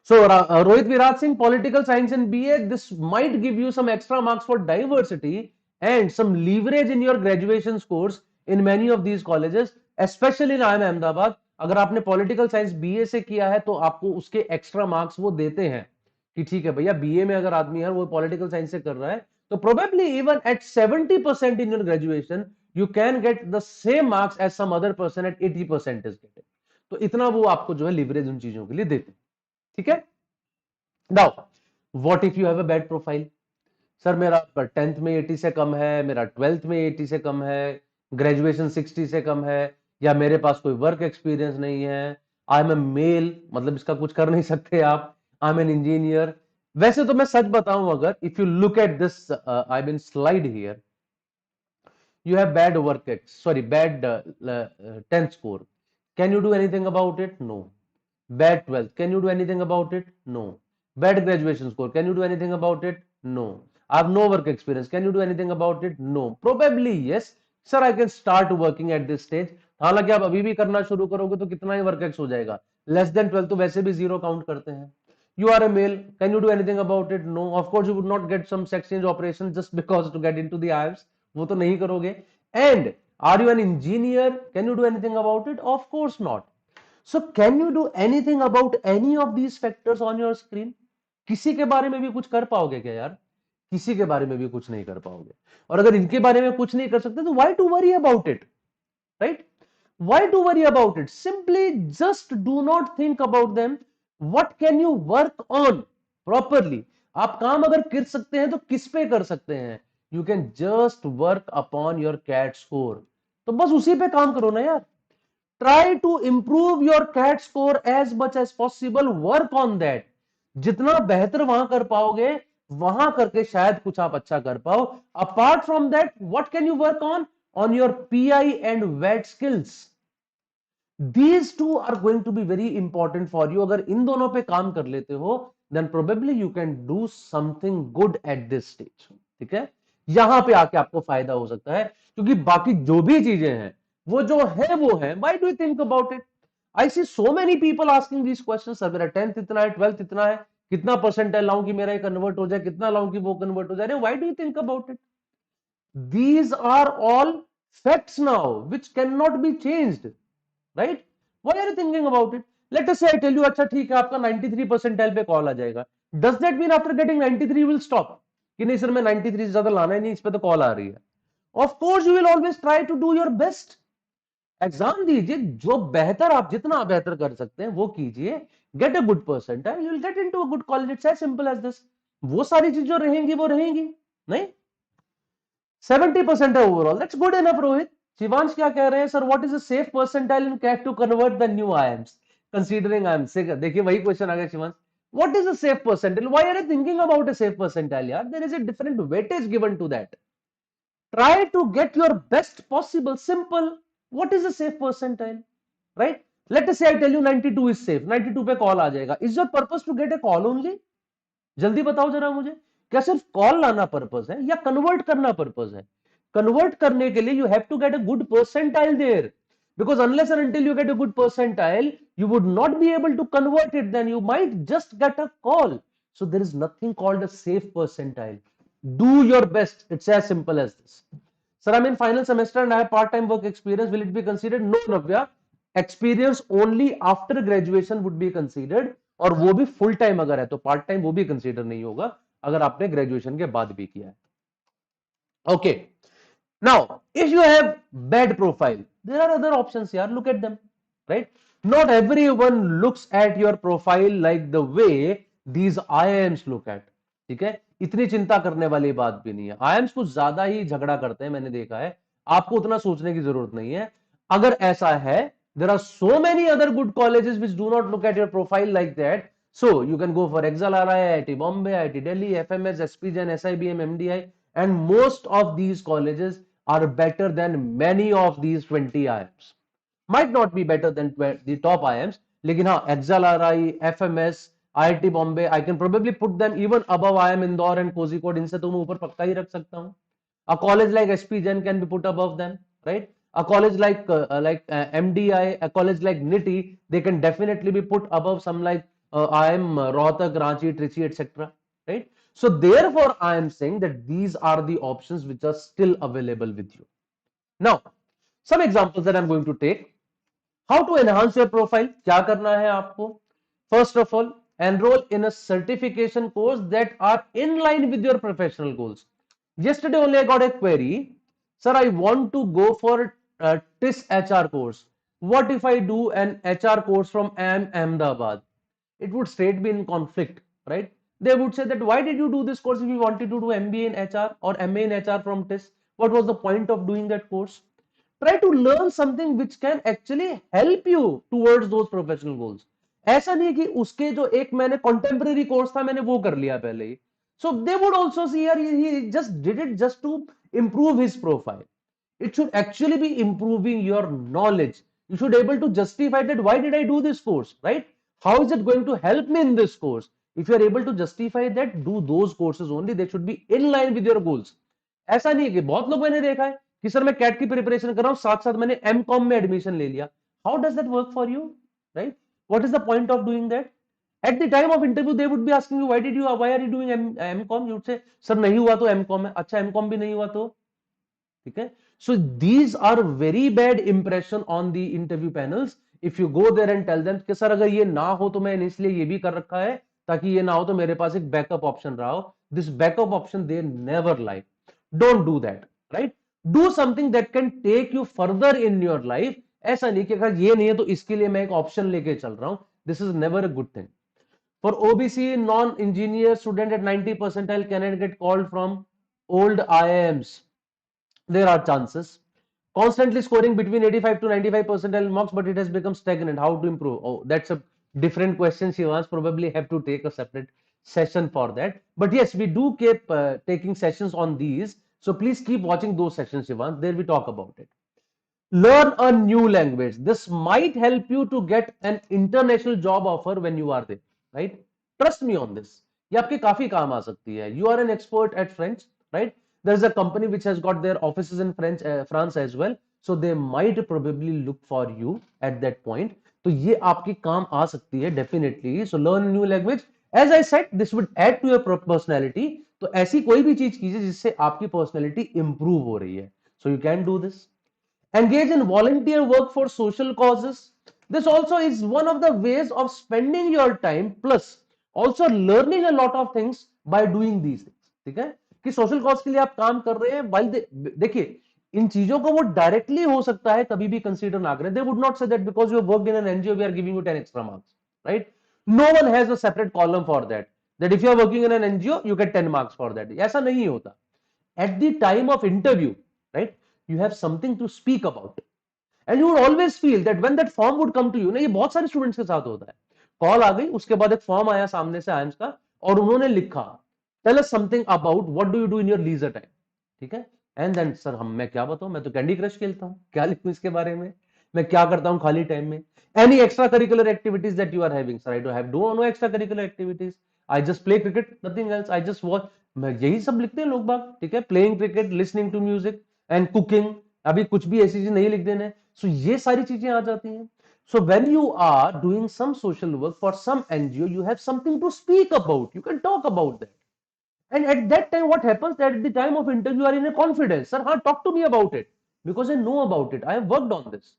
So Rohit Viraj Singh, political science and BA, this might give you some extra marks for diversity and some leverage in your graduation scores in many of these colleges, especially in IIM Ahmedabad. अगर आपने political science BA से किया है तो आपको उसके extra marks वो देते हैं कि ठीक है भैया BA में अगर आदमी है वो political science से कर रहा है तो probably even at 70% in your graduation you can get the same marks as some other person at 80% is getting. तो इतना वो आपको जो है leverage उन चीजों के लिए देते हैं. ठीक है. Now what if you have a bad profile? Sir मेरा 10th में 80 से कम है, मेरा 12th में 80 से कम है, ग्रेजुएशन 60 से कम है, या मेरे पास कोई वर्क एक्सपीरियंस नहीं है, आई एम ए मेल, मतलब इसका कुछ कर नहीं सकते आप, आई एम एन इंजीनियर. वैसे तो मैं सच बताऊं, अगर if you look at this I been slide here, you have bad work sorry bad 10th score. Can you do anything about it? No. Bad 12th, can you do anything about it? No. Bad graduation score, can you do anything about it? No. I have no work experience, can you do anything about it? No. Probably yes sir, I can start working at this stage. हालांकि आप अभी भी करना शुरू करोगे तो कितना ही work ex हो जाएगा. लेस देन 12 तो वैसे भी जीरो काउंट करते हैं. You are a male, can you do anything about it? No. Of course you would not get some sex change operation just because to get into the IIMs. वो तो नहीं करोगे. And are you an engineer? Can you do anything about it? Of course not. So can you do anything about any of these factors on your screen? किसी के बारे में भी कुछ कर पाओगे क्या यार? किसी के बारे में भी कुछ नहीं कर पाओगे। और अगर इनके बारे में कुछ नहीं कर सकते तो why to worry about it, right? Why to worry about it? Simply just do not think about them. What can you work on properly? आप काम अगर कर सकते हैं तो किस पे कर सकते हैं? You can just work upon your CAT score. तो बस उसी पे काम करो ना यार। Try to improve your CAT score as much as possible. Work on that. जितना बेहतर वहां कर पाओगे वहां करके शायद कुछ आप अच्छा कर पाओ। Apart from that, what can you work on? On your PI and WET skills. These two are going to be very important for you. अगर इन दोनों पे काम कर लेते हो then probably you can do something good at this stage. ठीक है, यहां पे आके आपको फायदा हो सकता है, क्योंकि बाकी जो भी चीजें हैं वो जो है वो है। Why do you think about it? I see so many people asking these questions. Sir मेरा 10th इतना है, 12th इतना है, कितना परसेंटाइल लाऊं कि मेरा ये कन्वर्ट हो जाए, कितना लाऊं कि वो कन्वर्ट हो जाए। Why do you think about it? These are all facts now which cannot be changed, right? Why are you thinking about it? Let us say I tell you, अच्छा ठीक है आपका 93 परसेंटाइल पे कॉल आ जाएगा। Does that mean after getting 93 you will stop? कि नहीं sir मैं 93 से ज्यादा लाना ही नहीं, इस पे तो कॉल आ रही है। Of course you will always try to do your best. Exam दीजिए, जो बेहतर आप जितना बेहतर कर सकते हैं वो कीजिए। Get a good percentile, you will get into a good college. It's as simple as this. वो सारी चीजें जो रहेंगी वो रहेंगी। नहीं, 70% है overall, that's good enough. Rohit Shivansh क्या कह रहे हैं? Sir what is a safe percentile in CAT to convert the new IIMs considering IIMs? देखिए वही क्वेश्चन आ गया Shivansh, what is a safe percentile? Why are you thinking about a safe percentile यार? There is a different weightage given to that. Try to get your best possible. Simple. What is a safe percentile, right? Let us say I tell you 92 is safe, 92 पे call आ जाएगा। Is your purpose to get a call only? जल्दी बताओ जरा मुझे, क्या सिर्फ call लाना purpose है या कन्वर्ट करना पर्पस है? कन्वर्ट करने के लिए you have to get a good percentile there, because unless and until you get a good percentile you would not be able to convert it, then you might just get a call. So there is nothing called a safe percentile. Do your best. It's as simple as this. Sir, I'm in final semester and I have part-time work experience. Will it be considered? No, Navya. Experience only after graduation would be considered, और वो भी full time अगर है तो part time वो भी consider नहीं होगा अगर आपने ग्रेजुएशन के बाद भी किया है। Okay, now if you have bad profile, there are other options यार, look at them, right? Not everyone looks at your profile like the way these IIMs look at. ठीक है, इतनी चिंता करने वाली बात भी नहीं है। आईआईएम्स कुछ ज्यादा ही झगड़ा करते हैं, मैंने देखा है। आपको उतना सोचने की जरूरत नहीं है। अगर ऐसा है, there are so many other good colleges which do not look at your profile like that. So you can go for XLRI, IIT Bombay, IIT Delhi, FMS, SPGen, SIBM, MDI, and most of these colleges are better than many of these 20 IIMs. Might not be better than the top IIMs, लेकिन हाँ XLRI, FMS, IIT Bombay, I can probably put them even above IIM Indore and Kozhikode. इनसे तो मैं ऊपर पक्का ही रख सकता हूँ। A college like SPGen can be put above them, right? A college like MDI, a college like NITI, they can definitely be put above some like IIM Rohtak, Ranchi, Trichy, etc. Right? So therefore, I am saying that these are the options which are still available with you. Now, some examples that I'm going to take. How to enhance your profile? क्या करना है आपको? First of all, enroll in a certification course that are in line with your professional goals. Yesterday only I got a query. Sir, I want to go for a TIS HR course. What if I do an HR course from IIM Ahmedabad? It would straight be in conflict, right? They would say that why did you do this course if you wanted to do MBA in HR or MA in HR from TIS? What was the point of doing that course? Try to learn something which can actually help you towards those professional goals. ऐसा नहीं कि उसके जो एक मैंने contemporary course था मैंने वो कर लिया पहले ही. So they would also see here he just did it just to improve his profile. It should actually be improving your knowledge. You should be able to justify that why did I do this course, right? How is it going to help me in this course? If you are able to justify that, do those courses only. They should be in line with your goals. ऐसा नहीं है कि बहुत लोग मैंने देखा है कि सर मैं कैट की प्रिपरेशन कर रहा हूं साथ साथ मैंने एमकॉम में एडमिशन ले लिया. How does that work for you, right? What is the point of doing that? At the time of interview they would be asking you why are you doing MCom? You would say sir नहीं हुआ तो MCom है. अच्छा MCom भी नहीं हुआ तो ठीक है. So these are very bad impression on the interview panels if you go there and tell them कि सर अगर ये ना हो तो मैं इसलिए ये भी कर रखा है ताकि ये ना हो तो मेरे पास एक बैकअप ऑप्शन रहा हो. This backup option they never like. Don't do that, right. Do something that can take you further in your life. ऐसा नहीं कि अगर ये नहीं है तो इसके लिए मैं एक ऑप्शन लेके चल रहा हूं. This is never a good thing. For OBC non-engineer student at 90 percentile can get called from old IIMs. There are chances. Constantly scoring between 85 to 95 percentile marks, but it has become stagnant. How to improve? Oh, that's a different question. Shivans probably have to take a separate session for that. But yes, we do keep taking sessions on these. So please keep watching those sessions, Shivans. There we talk about it. Learn a new language. This might help you to get an international job offer when you are there, right? Trust me on this. ये आपके काफी काम आ सकती है. You are an expert at French, right? There is a company which has got their offices in France as well, so they might probably look for you at that point. तो ये आपके काम आ सकती है definitely. So learn a new language. As I said, this would add to your personality. तो ऐसी कोई भी चीज कीजिए जिससे आपकी personality improve हो रही है. So you can do this. Engage in volunteer work for social causes. This also is one of the ways of spending your time, plus also learning a lot of things by doing these things. ठीक है कि social cause के लिए आप काम कर रहे हैं. वाइल देखिए, इन चीजों को वो डायरेक्टली हो सकता है कभी भी कंसीडर ना करें. They would not say that because you work in an NGO we are giving you 10 extra marks, right. No one has a separate column for that if you are working in an NGO you get 10 marks for that. ऐसा नहीं होता. At the time of interview, right, you have something to speak about. And you would always feel that when that form would come to you, ना ये बहुत सारे students के साथ होता है. कॉल आ गई, उसके बाद एक फॉर्म आया सामने से आईएम्स का, और उन्होंने लिखा tell us something about what do you do in your leisure time. ठीक है. एंड देन सर मैं क्या बताऊं, मैं तो कैंडी क्रश खेलता हूं, क्या लिखूं इसके बारे में, मैं क्या करता हूं खाली टाइम में. Any extra curricular activities that you are having. Sir I do have no extra curricular activities. I just play cricket, nothing else. I just watch. मैं यही सब लिखते हैं लोग बाग. ठीक है. Playing cricket, listening to music and cooking. अभी कुछ भी ऐसी चीज नहीं लिख देने. सो ये सारी चीजें आ जाती हैं. So when you are doing some social work for some NGO, you have something to speak about. You can talk about that. And at that time, what happens? That at the time of interview, you are in a confidence. Sir, हाँ, talk to me about it because I know about it. I have worked on this.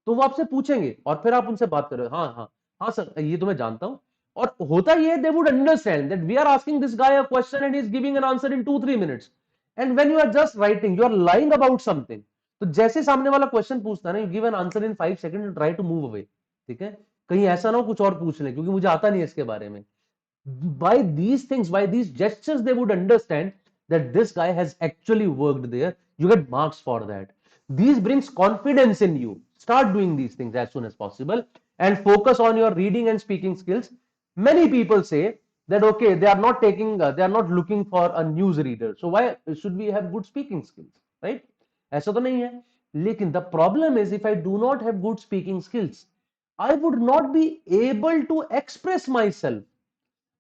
तो वो आपसे पूछेंगे और फिर आप उनसे बात करो. हाँ हाँ हाँ सर, ये तो मैं जानता हूँ. और होता ये है, they would understand that we are asking this guy a question and he is giving an answer in 2-3 minutes. And when you are just writing, you are lying about something. तो जैसे सामने वाला क्वेश्चन पूछता है ना, you give an answer in 5 second and try to move away. ठीक है. कहीं ऐसा ना हो कुछ और पूछ ले, क्योंकि मुझे आता नहीं है इसके बारे में. By these things, by these gestures, they would understand that this guy has actually worked there. You get marks for that. These brings confidence in you. Start doing these things as soon as possible and focus on your reading and speaking skills. Many people say that okay, they are not taking, they are not looking for a news reader. So why should we have good speaking skills, right? ऐसा तो नहीं है. लेकिन the problem is if I do not have good speaking skills, I would not be able to express myself.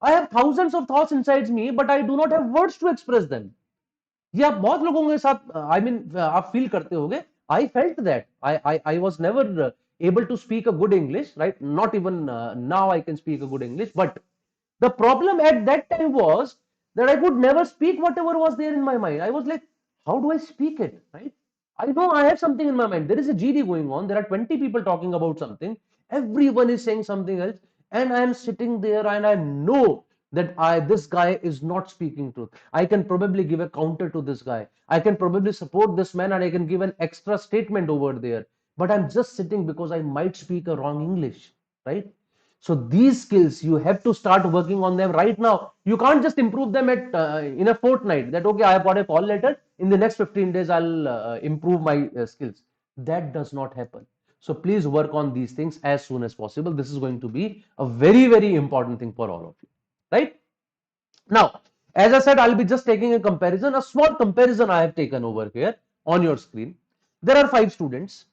I have thousands of thoughts inside me, but I do not have words to express them. ये आप बहुत लोगों के साथ I mean आप feel करते होंगे. I felt that I was never able to speak a good English, right? Not even now I can speak a good English, but the problem at that time was that I could never speak whatever was there in my mind. I was like, how do I speak it, right? I know I have something in my mind. There is a GD going on. There are 20 people talking about something. Everyone is saying something else. And I am sitting there and I know that this guy is not speaking truth. I can probably give a counter to this guy. I can probably support this man and I can give an extra statement over there. But I'm just sitting because I might speak a wrong English, right? So these skills, you have to start working on them right now. You can't just improve them at in a fortnight. That okay, I have got a call letter. In the next 15 days, I'll improve my skills. That does not happen. So please work on these things as soon as possible. This is going to be a very, very important thing for all of you, right? Now, as I said, I'll be just taking a comparison, a small comparison I have taken over here on your screen. There are 5 students.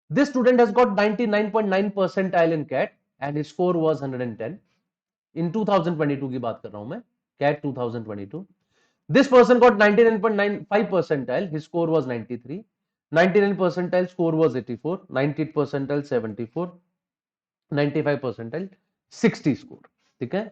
This student has got 99.9 percentile in CAT and his score was 110. In 2022 की बात कर रहा हूं मैं, CAT 2022. This person got 99.95 percentile, his score was 93. 99 percentile score was 84. 90 percentile 74. 95 percentile 60 score. ठीक है.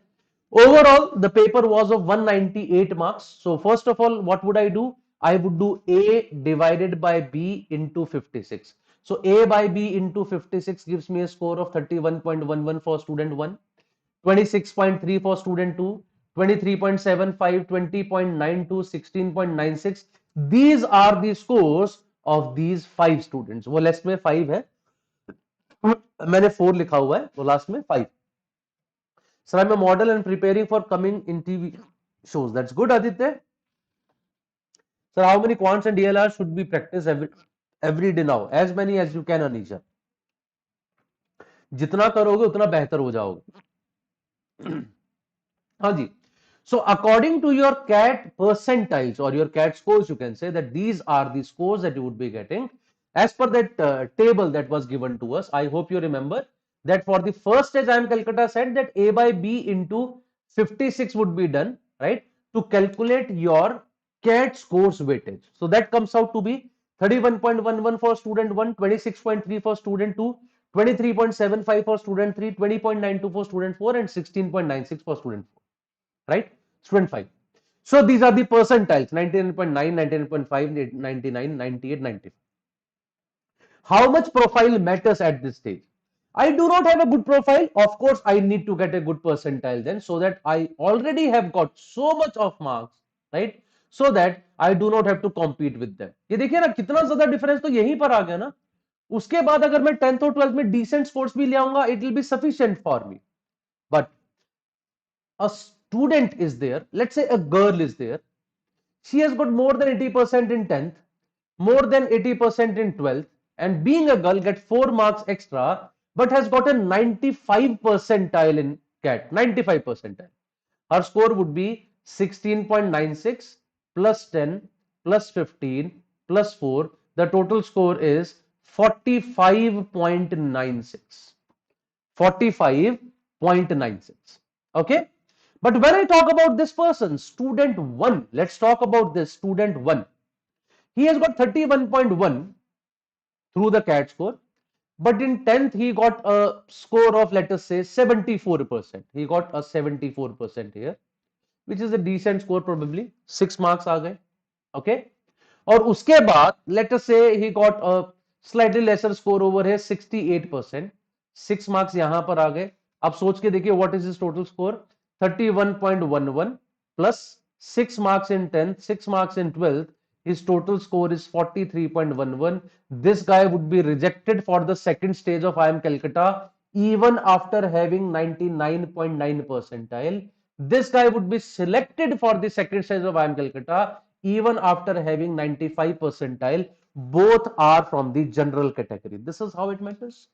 Overall, the paper was of 198 marks. So first of all, what would I do? I would do A divided by B into 56. So A by B into 56 gives me a score of 31.11 for student 1. 26.3 for student 2, 23.75, 20.92, 16.96. These are the scores of these 5 students. वो list में 5 है, मैंने 4 लिखा हुआ है, वो last में 5. Sir, I'm a model and preparing for coming in TV shows. That's good, Aditya. Sir, how many quants and DLR should be practiced every day now? As many as you can, Anisha. जितना करोगे उतना बेहतर हो जाओगे. हाँ जी. So according to your CAT percentiles or your CAT scores, you can say that these are the scores that you would be getting as per that table that was given to us. I hope you remember that for the first stage IIM Calcutta said that A by B into 56 would be done, right, to calculate your CAT scores weightage. So that comes out to be 31.11 for student 1, 26.3 for student 2, 23.75 for student 3, 20.92 for student 4 and 16.96 for student 4. Right, student 5. So these are the percentiles: 99.9, 99.5, 99, 98, 95. How much profile matters at this stage? I do not have a good profile. Of course, I need to get a good percentile then, so that I already have got so much of marks, right? So that I do not have to compete with them. ये देखिए ना कितना ज्यादा difference तो यहीं पर आ गया ना. उसके बाद अगर मैं 10th और 12th में डिसेंट स्कोर्स भी ले आऊंगा, it will be sufficient for me. But a student is there, let's say a girl is there, she has got more than 80% in 10th, more than 80% in 12th, and being a girl get 4 marks extra, but has got a 95 percentile in CAT, 95 percentile. Her score would be 16.96 plus 10 plus 15 plus 4. The total score is 45.96. 45.96. Okay. But when I talk about this person, student 1, let's talk about this student 1. He has got 31.1 through the CAT score, but in 10th he got a score of, let us say, 74%. He got a 74% here, which is a decent score probably. 6 marks आ गए. Okay. और उसके बाद let us say he got a slightly lesser score over here, 68%. 6 marks यहां पर आ गए. अब सोच के देखिए what is his total score? 31.11 plus 6 marks in 10th, 6 marks in 12th. His total score is 43.11. This guy would be rejected for the second stage of IIM Calcutta even after having 99.9 percentile. This guy would be selected for the second stage of IIM Calcutta even after having 95 percentile. Both are from the general category. This is how it matters.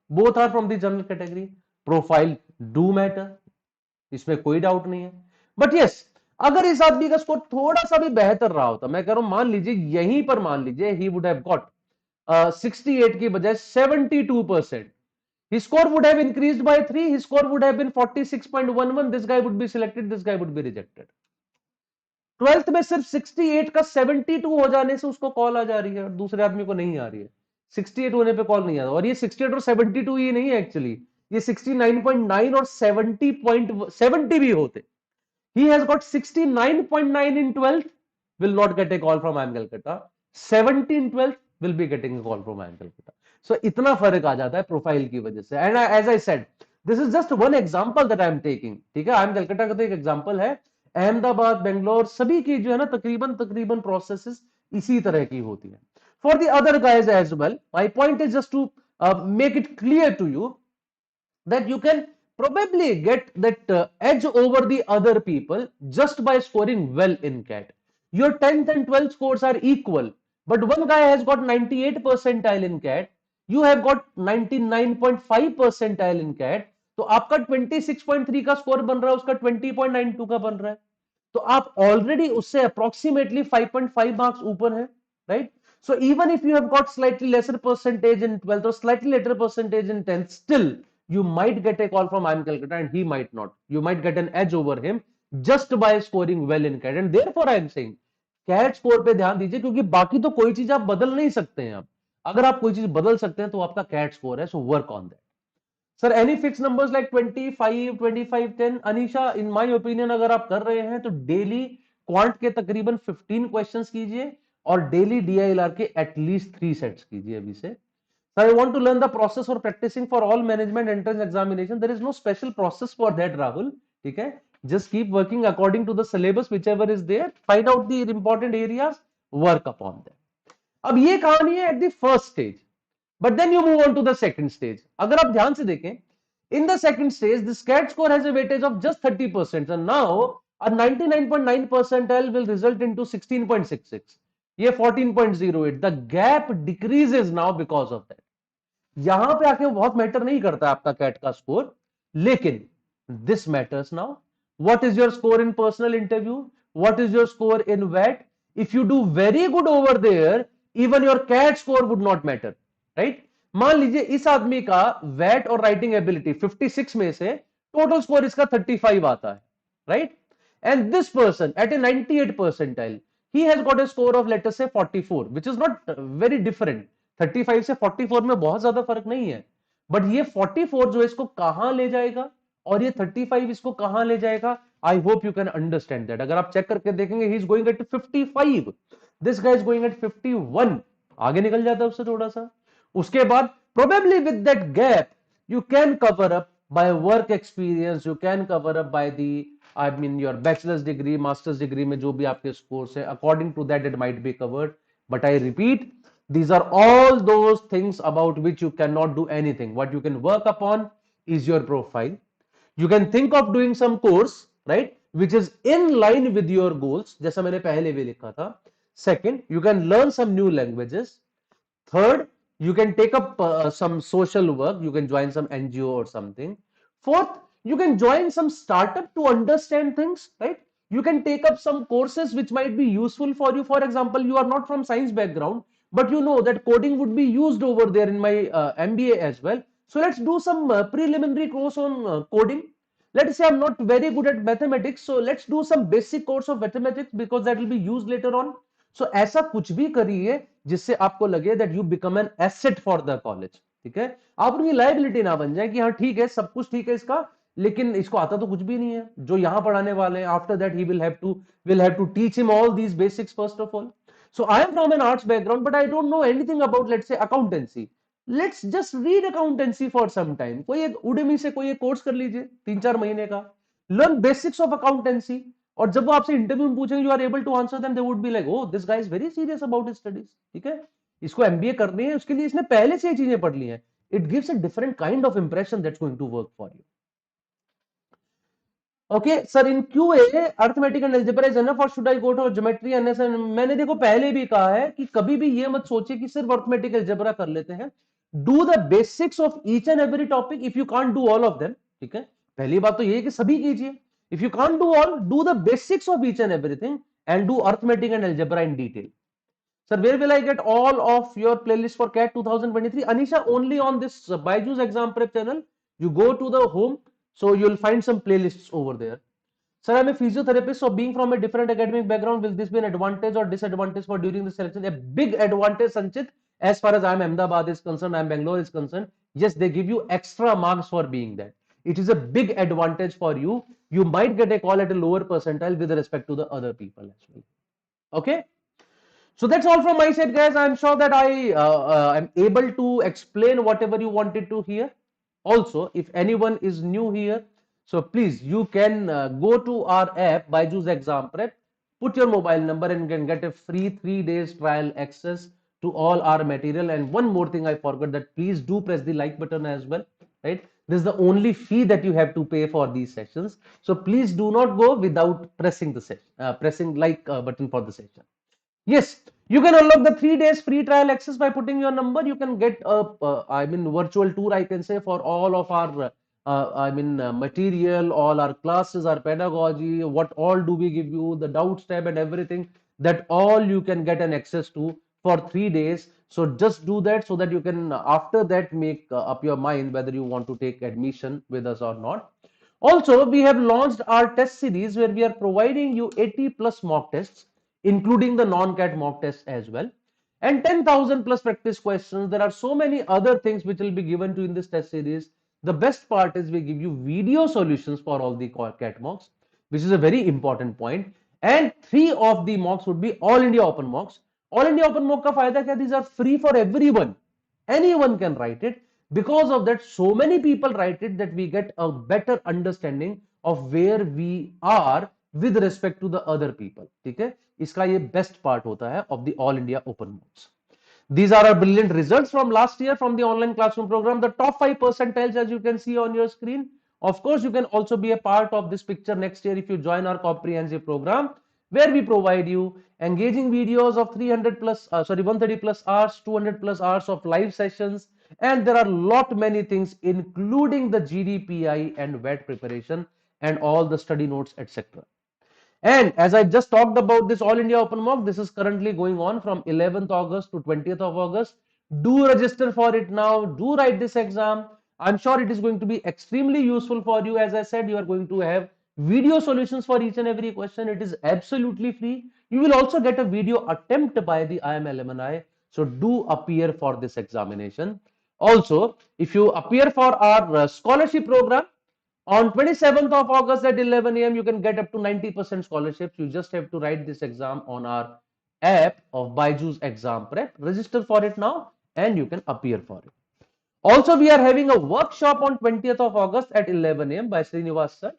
Both are from the general category. Profile do matter. इसमें कोई doubt नहीं है. But yes, अगर इस आदमी का score थोड़ा सा भी बेहतर रहा होता, मैं कह रहा हूं मान लीजिए यहीं पर मान लीजिए ही वुड हैव गॉट 68 की बजाय 72%. His score would have increased by 3. His score would have been 46.11. This guy would be selected. This guy would be rejected. 12th में सिर्फ 68 का 72 हो जाने से उसको कॉल आ जा रही है और दूसरे आदमी को नहीं आ रही है. 68 होने पे कॉल नहीं आ रहा. और ये 68 और 72 ये नहीं है एक्चुअली, ये 69.9 और 70 भी होते. He has got 69.9 in 12th, will not get a call from IIM Calcutta. 70 in 12th will be getting a call from IIM Calcutta. So इतना फर्क आ जाता है प्रोफाइल की वजह से. And as I said, this is just one example that I am taking. ठीक है, IIM Calcutta का तो एक एग्जांपल है. अहमदाबाद, बेंगलोर सभी की जो है ना तकरीबन प्रोसेसेस इसी तरह की होती है. For the other guys as well, my point is just to make it clear to you that you can probably get that edge over the other people just by scoring well in CAT. Your 10th and 12th scores are equal, but one guy has got 98 percentile in CAT, you have got 99.5 percentile in CAT. तो आपका 26.3 का score बन रहा है, उसका 20.92 का बन रहा है. तो आप ऑलरेडी उससे अप्रोक्सीमेटली 5.5 मार्क्स ऊपर है, right? So even if you have got slightly lesser percentage in 12th or slightly lesser percentage in 10th, still you might get a call from IIM Calcutta and he might not. You might get an edge over him just by scoring well in CAT. And therefore I am saying CAT score पे ध्यान दीजिए, क्योंकि बाकी तो कोई चीज आप बदल नहीं सकते हैं. आप अगर आप कोई चीज बदल सकते हैं तो आपका CAT स्कोर है. So work on that. Sir any fix numbers like 25, 25, 10? Anisha, in my opinion अगर आप कर रहे हैं तो डेली क्वांट के तकरीबन 15 क्वेश्चंस कीजिए और डेली डीआईएलआर के एटलीस्ट 3 सेट्स कीजिए अभी से. So I want to learn the process for practicing for all management entrance examination. There is no special process for that, Rahul. Okay? Just keep working according to the syllabus, whichever is there. Find out the important areas, work upon them. अब ये कहानी है at the first stage. But then you move on to the second stage. अगर आप ध्यान से देखें, in the second stage, the SCAT score has a weightage of just 30%, and now a 99.9 percentile will result into 16.66. ये 14.08. The gap decreases now because of that. यहां पे आके बहुत मैटर नहीं करता आपका कैट का स्कोर, लेकिन this matters now. What is your score in personal interview? What is your score in वैट? If you do very good over there, even your CAT score would not matter, right? मान लीजिए इस आदमी का VAT और writing ability 56 में से total score इसका 35 आता है, right? And this person at A 98 percentile, he has got a score of let us say 44, which is not very different. 35 से 44 में बहुत ज्यादा फर्क नहीं है, बट ये 44 जो इसको कहां ले जाएगा और ये 35 इसको कहां ले जाएगा, I hope you can understand that. अगर आप चेक करके देखेंगे, he is going at 55, this guy is going at 51, आगे निकल जाता है उससे थोड़ा सा. उसके बाद probably with that gap you can cover up by work experience, you can cover up by the I mean your bachelor's degree, master's degree में जो भी आपके scores है, according to that it might be covered. But I repeat, these are all those things about which you cannot do anything. What you can work upon is your profile. You can think of doing some course, right, which is in line with your goals, जैसा मैंने पहले भी लिखा था. Second, you can learn some new languages. Third, you can take up some social work. You can join some NGO or something. Fourth, you can join some startup to understand things, right? You can take up some courses which might be useful for you. For example, you are not from science background, but you know that coding would be used over there in my MBA as well. So let's do some preliminary course on coding. Let's say I'm not very good at mathematics, so let's do some basic course of mathematics because that will be used later on. So ऐसा कुछ भी करिए जिससे आपको लगे that you become an asset for the college. ठीक है, आप उनकी लाइबिलिटी ना बन जाए कि हाँ ठीक है, सब कुछ ठीक है इसका, लेकिन इसको आता तो कुछ भी नहीं है जो यहां पढ़ाने वाले हैं. After that he will have to teach him all these basics first of all. So I am from an arts background, but I don't know anything about, let's say, accountancy. Let's just read accountancy for some time. कोई एक Udemy से कोई एक course कर लीजिए 3-4 महीने का, learn basics of accountancy. और जब वो आपसे इंटरव्यू में पूछेंगे, you are able to answer them, they would be like, oh, this guy is very serious about his studies. ठीक है, इसको एमबीए करनी है, उसके लिए इसने पहले से ये चीजें पढ़ ली हैं. It gives a different kind of impression that's going to work for you. Okay sir, in QA arithmetic and algebra is enough और should I go to geometry and S? मैंने देखो पहले भी कहा है कि कभी भी ये मत सोचिए कि सिर्फ अर्थमेटिक अलजेब्रा कर लेते हैं. Do the basics of each and every topic if you can't do all of them. ठीक है, पहली बात तो ये है कि सभी कीजिए. If you can't do all, do the basics of each and everything and do arithmetic and algebra in detail. Sir, where will I get all of your playlist for CAT 2023? Anisha, only on this BYJU'S exam prep channel. You go to the home, so you'll find some playlists over there. Sir, I'm a physiotherapist, so being from a different academic background, will this be an advantage or disadvantage for during the selection? A big advantage, Sanchit, as far as I'm Ahmedabad is concerned, I'm Bangalore is concerned. Yes, they give you extra marks for being that. It is a big advantage for you. You might get a call at a lower percentile with respect to the other people as well. Okay? So that's all from my side, guys. I'm sure that I am able to explain whatever you wanted to hear. Also, if anyone is new here, so please, you can go to our app, BYJU'S Exam Prep, put your mobile number and you can get a free 3 days trial access to all our material. And one more thing I forgot, that please do press the like button as well, right? This is the only fee that you have to pay for these sessions. So please do not go without pressing the pressing like button for the session. Yes, you can unlock the 3 days free trial access by putting your number. You can get a, virtual tour, I can say, for all of our, material, all our classes, our pedagogy, what all do we give you, the doubts tab and everything, that all you can get an access to for 3 days. So just do that so that you can, after that, make up your mind whether you want to take admission with us or not. Also, we have launched our test series where we are providing you 80 plus mock tests, including the non-CAT mock test as well, and 10,000 plus practice questions. There are so many other things which will be given to you in this test series. The best part is we give you video solutions for all the CAT mocks, which is a very important point. And 3 of the mocks would be all India open mocks. All India open mock ka fayda kya? These are free for everyone. Anyone can write it. Because of that, so many people write it that we get a better understanding of where we are with respect to the other people. ठीक है, इसका ये best part होता है of the All India Open Mocks. These are our brilliant results from last year from the online classroom program. The top 5 percentiles, as you can see on your screen. Of course, you can also be a part of this picture next year if you join our comprehensive program, where we provide you engaging videos of 300 plus, 130 plus hours, 200 plus hours of live sessions, and there are lot many things, including the GDPI and WET preparation and all the study notes, etc. And as I just talked about this All India Open Mock, this is currently going on from 11th August to 20th of August. Do register for it now. Do write this exam. I'm sure it is going to be extremely useful for you. As I said, you are going to have video solutions for each and every question. It is absolutely free. You will also get a video attempt by the IIM alumni. So do appear for this examination. Also, if you appear for our scholarship program, on 27th of August at 11 a.m., you can get up to 90% scholarships. You just have to write this exam on our app of BYJU'S exam prep. Register for it now and you can appear for it. Also, we are having a workshop on 20th of August at 11 a.m. by Srinivas sir,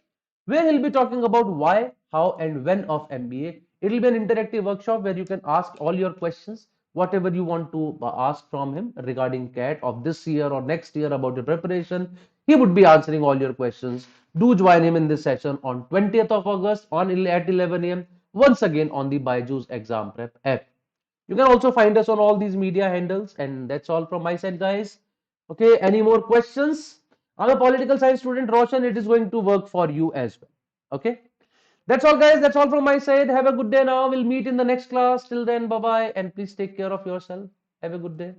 where he'll be talking about why, how, and when of MBA. It will be an interactive workshop where you can ask all your questions, whatever you want to ask from him regarding CAT of this year or next year about your preparation. He would be answering all your questions. Do join him in this session on 20th of August at 11 a.m. once again on the BYJU'S exam prep app. You can also find us on all these media handles, and that's all from my side, guys. Okay, any more questions? I'm a political science student, Roshan. It is going to work for you as well. Okay, that's all, guys. That's all from my side. Have a good day now. We'll meet in the next class. Till then, bye bye, and please take care of yourself. Have a good day.